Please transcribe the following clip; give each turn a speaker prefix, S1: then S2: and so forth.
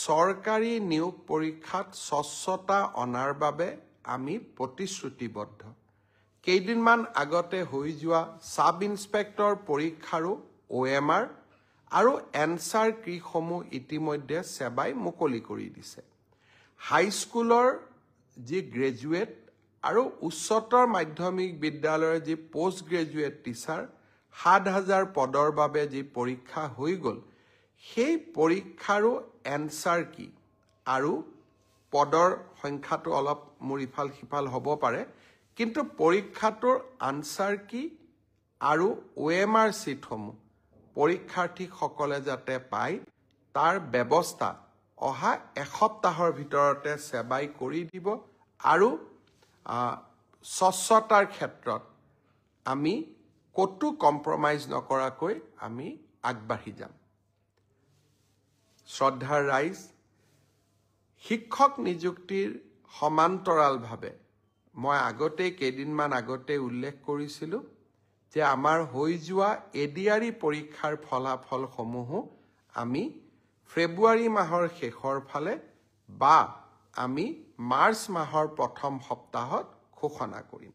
S1: চৰকাৰী নিয়োগ পৰীক্ষাত স্বচ্ছতা অনাৰ বাবে আমি প্ৰতিশ্ৰুতিবদ্ধ। কেইদিনমান আগতে হৈ যোৱা সাব ইন্সপেক্টৰ পৰীক্ষাৰো OMR আৰু এনসাৰ কীসমূহ ইতিমধ্যে সেৱাই মুকলি কৰি দিছে। হাইস্কুলৰ যি গ্ৰেজুৱেট আৰু উচ্চতৰ মাধ্যমিক বিদ্যালয়ৰ যি পোষ্ট গ্ৰেজুৱেট টিচাৰ ৭,০০০ পদৰ বাবে যি পৰীক্ষা হৈ গ'ল, সেই পৰীক্ষাৰো এনসাৰ কি আৰু পদৰ সংখ্যাটো অলপ মোৰ ইফাল সিফাল হ'ব পাৰে, কিন্তু পৰীক্ষাটোৰ আনসাৰ কি আৰু OMR চিটসমূহ পৰীক্ষাৰ্থীসকলে যাতে পায় তাৰ ব্যৱস্থা অহা এসপ্তাহৰ ভিতৰতে সেৱাই কৰি দিব আৰু স্বচ্ছতাৰ ক্ষেত্ৰত আমি কতো কম্প্ৰমাইজ নকৰাকৈ আমি আগবাঢ়ি যাম। শ্ৰদ্ধাৰ ৰাইজ, শিক্ষক নিযুক্তিৰ সমান্তৰালভাৱে মই কেইদিনমান আগতে উল্লেখ কৰিছিলোঁ যে আমাৰ হৈ যোৱা ADRE পৰীক্ষাৰ ফলাফলসমূহো আমি ফেব্ৰুৱাৰী মাহৰ শেষৰ ফালে বা আমি মাৰ্চ মাহৰ প্ৰথম সপ্তাহত ঘোষণা কৰিম।